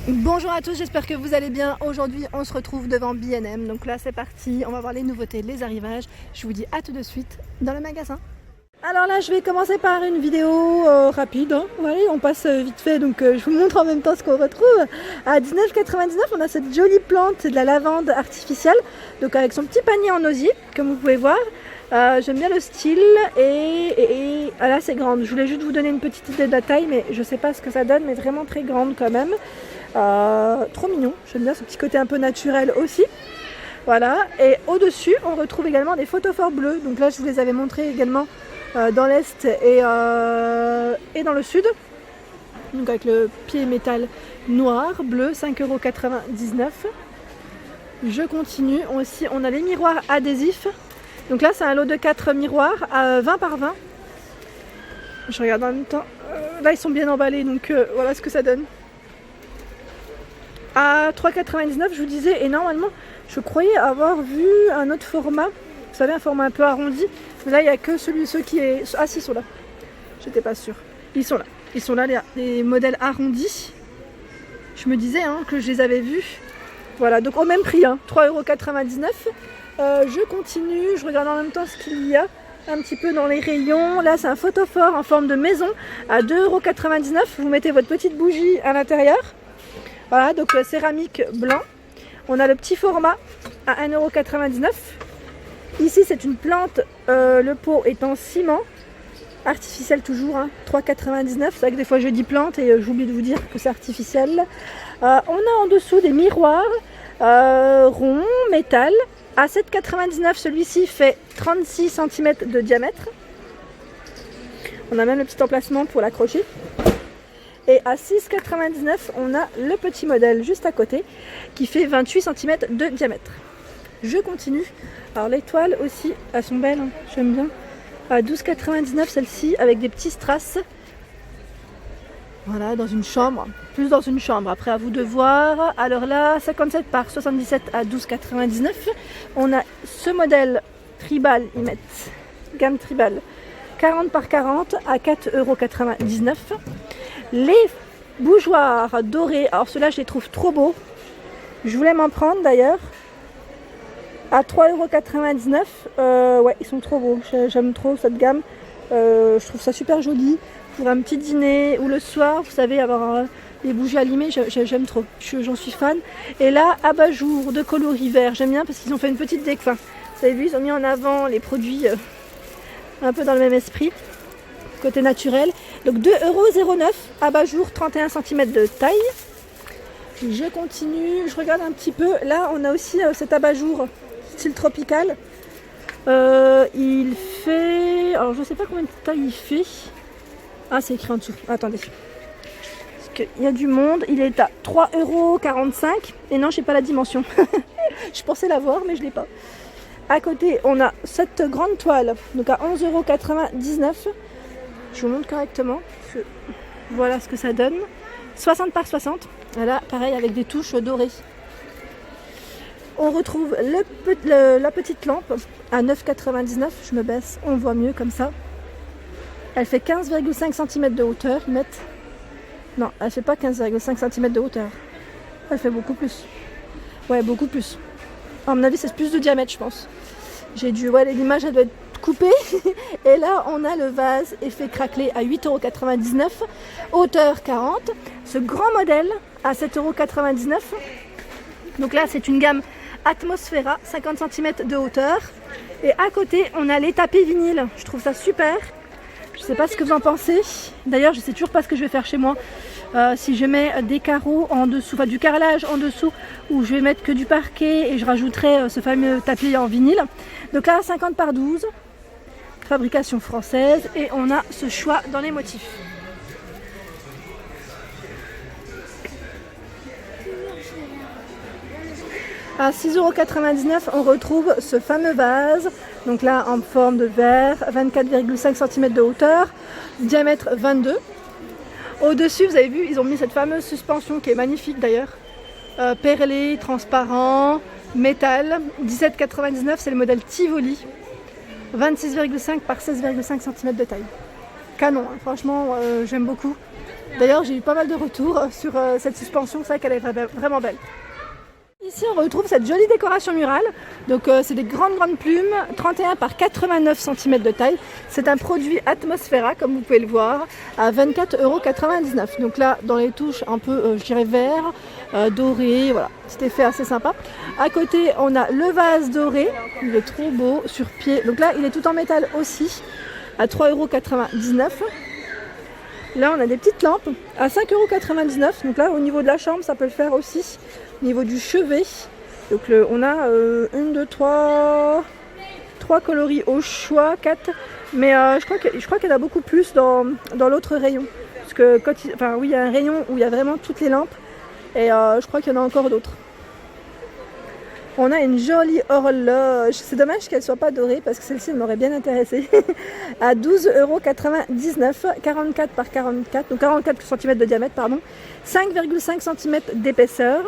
Bonjour à tous, j'espère que vous allez bien. Aujourd'hui on se retrouve devant B&M, donc là c'est parti, on va voir les nouveautés, les arrivages. Je vous dis à tout de suite dans le magasin. Alors là je vais commencer par une vidéo rapide, hein. Allez, on passe vite fait, donc je vous montre en même temps ce qu'on retrouve. À 19,99 on a cette jolie plante, c'est de la lavande artificielle, donc avec son petit panier en osier comme vous pouvez voir. J'aime bien le style et là c'est grande. Je voulais juste vous donner une petite idée de la taille, mais je sais pas ce que ça donne, mais vraiment très grande quand même. Trop mignon, j'aime bien ce petit côté un peu naturel aussi. Voilà, et au-dessus on retrouve également des photophores bleus. Donc là je vous les avais montrés également dans l'est et dans le sud. Donc avec le pied métal noir, bleu, 5,99 €. Je continue, aussi on a les miroirs adhésifs. Donc là c'est un lot de 4 miroirs à 20 par 20. Je regarde en même temps. Là ils sont bien emballés, donc voilà ce que ça donne. À 3,99 € je vous disais, et normalement je croyais avoir vu un autre format, vous savez, un format un peu arrondi, mais là il n'y a que ceux qui est... Ah si, ils sont là, j'étais pas sûre, ils sont là les modèles arrondis. Je me disais que je les avais vus, voilà, donc au même prix, 3,99 €. Je continue, je regarde en même temps ce qu'il y a un petit peu dans les rayons. Là c'est un photophore en forme de maison à 2,99 €, vous mettez votre petite bougie à l'intérieur. Voilà, donc céramique blanc. On a le petit format à 1,99 €. Ici, c'est une plante, le pot est en ciment, artificiel toujours, 3,99 €. C'est vrai que des fois je dis plante et j'oublie de vous dire que c'est artificiel. On a en dessous des miroirs ronds, métal. À 7,99 €, celui-ci fait 36 cm de diamètre. On a même le petit emplacement pour l'accrocher. Et à 6,99 €, on a le petit modèle juste à côté qui fait 28 cm de diamètre. Je continue. Alors les toiles aussi, elles sont belles, j'aime bien. À 12,99 € celle-ci avec des petits strass. Voilà, dans une chambre, plus dans une chambre. Après à vous de voir. Alors là, 57 par 77 à 12,99 €. On a ce modèle tribal, ils mettent gamme tribal, 40 par 40 à 4,99 €. Les bougeoirs dorés, alors ceux-là je les trouve trop beaux. Je voulais m'en prendre d'ailleurs. À 3,99 €. Ouais, ils sont trop beaux. J'aime trop cette gamme. Je trouve ça super joli pour un petit dîner ou le soir. Vous savez, avoir les bougies allumées, j'aime trop. J'en suis fan. Et là, abat-jour de coloris vert. J'aime bien parce qu'ils ont fait une petite déco. Enfin, vous avez vu, ils ont mis en avant les produits un peu dans le même esprit. Côté naturel. Donc 2,09 €, abat-jour 31 cm de taille. Je continue, je regarde un petit peu. Là on a aussi cet abat-jour style tropical. Il fait, alors je sais pas combien de taille il fait. Ah, c'est écrit en dessous, attendez, parce qu'il y a du monde. Il est à 3,45 €. Et non, j'ai pas la dimension. Je pensais l'avoir mais je l'ai pas. À côté on a cette grande toile, donc à 11,99 €. Je vous montre correctement. Voilà ce que ça donne. 60 par 60. Voilà, pareil avec des touches dorées. On retrouve la petite lampe à 9,99 €. Je me baisse, on voit mieux comme ça. Elle fait 15,5 cm de hauteur. Non, elle fait pas 15,5 cm de hauteur. Elle fait beaucoup plus. Ouais, beaucoup plus. À mon avis, c'est plus de diamètre, je pense. L'image, elle doit être coupé. Et là on a le vase effet craquelé à 8,99 €, hauteur 40. Ce grand modèle à 7,99 €. Donc là c'est une gamme Atmosphera, 50 cm de hauteur. Et à côté on a les tapis vinyles. Je trouve ça super. Je sais pas ce que vous en pensez. D'ailleurs je sais toujours pas ce que je vais faire chez moi. Si je mets des carreaux en dessous, enfin du carrelage en dessous, ou je vais mettre que du parquet et je rajouterai ce fameux tapis en vinyle. Donc là 50 par 12, fabrication française, et on a ce choix dans les motifs. À 6,99 € on retrouve ce fameux vase, donc là en forme de verre, 24,5 cm de hauteur, diamètre 22. Au-dessus, vous avez vu, ils ont mis cette fameuse suspension qui est magnifique d'ailleurs, perlé, transparent, métal, 17,99 €, c'est le modèle Tivoli, 26,5 par 16,5 cm de taille. Canon, franchement, j'aime beaucoup. D'ailleurs, j'ai eu pas mal de retours sur cette suspension, c'est vrai qu'elle est vraiment belle. Ici, on retrouve cette jolie décoration murale. Donc, c'est des grandes plumes, 31 par 89 cm de taille. C'est un produit Atmosfera, comme vous pouvez le voir, à 24,99 €. Donc là, dans les touches un peu, je dirais vert, doré, voilà, petit effet assez sympa. À côté, on a le vase doré, il est trop beau, sur pied. Donc là, il est tout en métal aussi, à 3,99 €. Là, on a des petites lampes à 5,99 €. Donc là, au niveau de la chambre, ça peut le faire aussi. Au niveau du chevet, donc on a 1, 2, 3 coloris au choix, 4. Mais je crois qu'il y en a beaucoup plus dans l'autre rayon. Parce que oui, il y a un rayon où il y a vraiment toutes les lampes. Et je crois qu'il y en a encore d'autres. On a une jolie horloge. C'est dommage qu'elle ne soit pas dorée parce que celle-ci m'aurait bien intéressée. À 12,99 €, 44 par 44, donc 44 cm de diamètre, pardon. 5,5 cm d'épaisseur.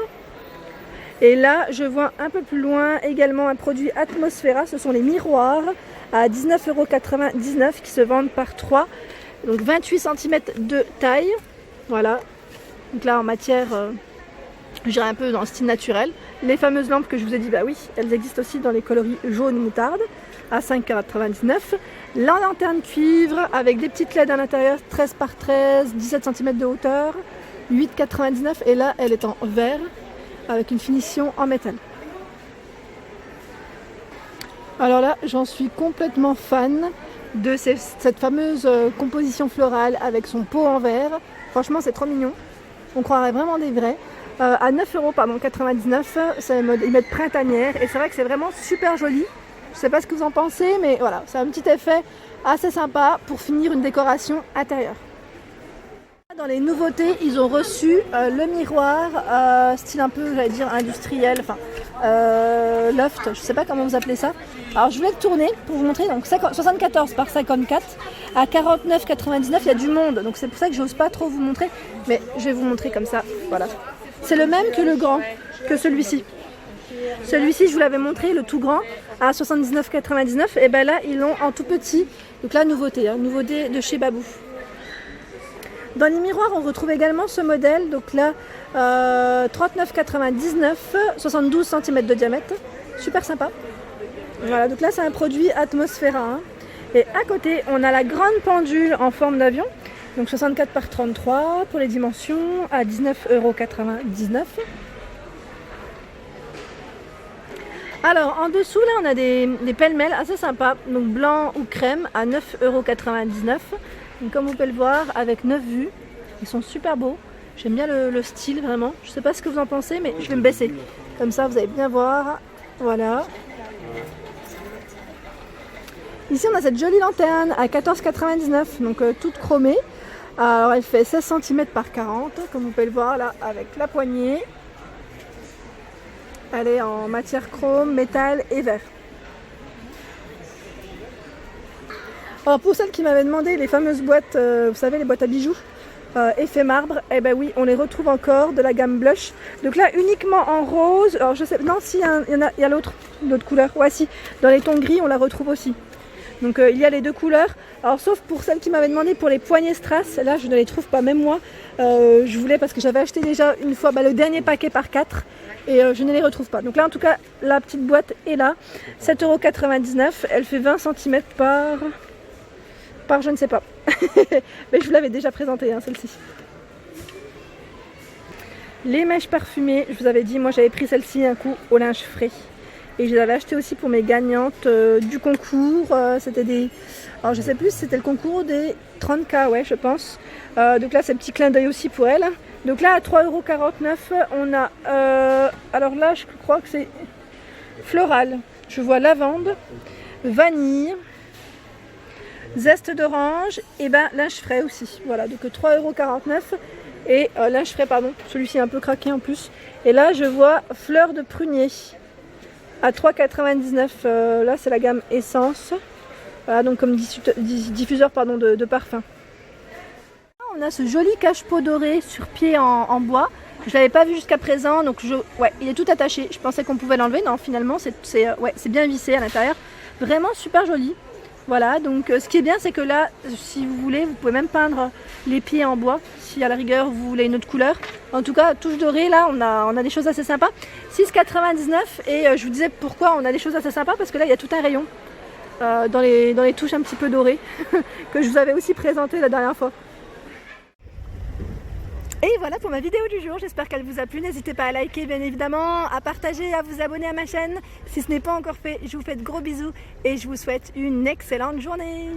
Et là, je vois un peu plus loin également un produit Atmosfera. Ce sont les miroirs à 19,99 € qui se vendent par 3. Donc 28 cm de taille. Voilà. Donc là, en matière... je dirais un peu dans le style naturel. Les fameuses lampes que je vous ai dit, bah oui, elles existent aussi dans les coloris jaune moutarde à 5,99 €. La lanterne cuivre avec des petites LED à l'intérieur, 13 par 13, 17 cm de hauteur, 8,99 € et là elle est en verre avec une finition en métal. Alors là, j'en suis complètement fan de cette fameuse composition florale avec son pot en verre. Franchement, c'est trop mignon. On croirait vraiment des vrais. À 9,99 €, c'est ils mettent printanière et c'est vrai que c'est vraiment super joli. Je sais pas ce que vous en pensez, mais voilà, c'est un petit effet assez sympa pour finir une décoration intérieure. Dans les nouveautés, ils ont reçu le miroir style un peu, j'allais dire industriel, enfin loft, je sais pas comment vous appelez ça. Alors je vais le tourner pour vous montrer. Donc 74 par 54 à 49,99 €. Il y a du monde, donc c'est pour ça que j'ose pas trop vous montrer, mais je vais vous montrer comme ça. Voilà. C'est le même que le grand, que celui-ci. Celui-ci, je vous l'avais montré, le tout grand, à 79,99 €. Et ben là, ils l'ont en tout petit. Donc là, nouveauté, nouveauté de chez Babou. Dans les miroirs, on retrouve également ce modèle. Donc là, 39,99 €, 72 cm de diamètre. Super sympa. Voilà, donc là, c'est un produit Atmosfera. Et à côté, on a la grande pendule en forme d'avion. Donc 64 par 33 pour les dimensions à 19,99 €. Alors en dessous là on a des pêle-mêle assez sympas, donc blanc ou crème à 9,99 €. Donc comme vous pouvez le voir avec 9 vues, ils sont super beaux. J'aime bien le style vraiment. Je sais pas ce que vous en pensez mais je vais me baisser. Comme ça vous allez bien voir. Voilà. Ici on a cette jolie lanterne à 14,99 €, donc toute chromée. Alors elle fait 16 cm par 40, comme vous pouvez le voir là avec la poignée. Elle est en matière chrome, métal et verre. Alors pour celles qui m'avaient demandé les fameuses boîtes, vous savez les boîtes à bijoux, effet marbre, eh ben oui, on les retrouve encore de la gamme blush. Donc là uniquement en rose, alors je sais, non si il y a l'autre couleur, ouais si, dans les tons gris on la retrouve aussi. Donc il y a les deux couleurs, alors sauf pour celles qui m'avaient demandé pour les poignées strass, là je ne les trouve pas, même moi je voulais parce que j'avais acheté déjà une fois le dernier paquet par 4 et je ne les retrouve pas. Donc là en tout cas la petite boîte est là, 7,99 €, elle fait 20 cm par je ne sais pas, mais je vous l'avais déjà présenté celle-ci. Les mèches parfumées, je vous avais dit, moi j'avais pris celle-ci un coup au linge frais. Et je les avais achetées aussi pour mes gagnantes du concours. C'était des... Alors je sais plus si c'était le concours des 30K, ouais je pense. Donc là c'est un petit clin d'œil aussi pour elle. Donc là à 3,49 € on a... alors là je crois que c'est floral. Je vois lavande, vanille, zeste d'orange et ben linge frais aussi. Voilà, donc 3,49 € et linge frais pardon. Celui-ci est un peu craqué en plus. Et là je vois fleur de prunier. À 3,99 €, là c'est la gamme essence. Voilà, donc comme diffuseur pardon, de parfum. On a ce joli cache-pot doré sur pied en bois. Je ne l'avais pas vu jusqu'à présent, donc ouais, il est tout attaché. Je pensais qu'on pouvait l'enlever, non finalement c'est bien vissé à l'intérieur. Vraiment super joli. Voilà, donc ce qui est bien, c'est que là, si vous voulez, vous pouvez même peindre les pieds en bois, si à la rigueur vous voulez une autre couleur. En tout cas, touche dorée, là, on a des choses assez sympas. 6,99 et je vous disais pourquoi on a des choses assez sympas, parce que là, il y a tout un rayon dans les touches un petit peu dorées, que je vous avais aussi présenté la dernière fois. Et voilà pour ma vidéo du jour, j'espère qu'elle vous a plu. N'hésitez pas à liker bien évidemment, à partager, à vous abonner à ma chaîne. Si ce n'est pas encore fait, je vous fais de gros bisous et je vous souhaite une excellente journée.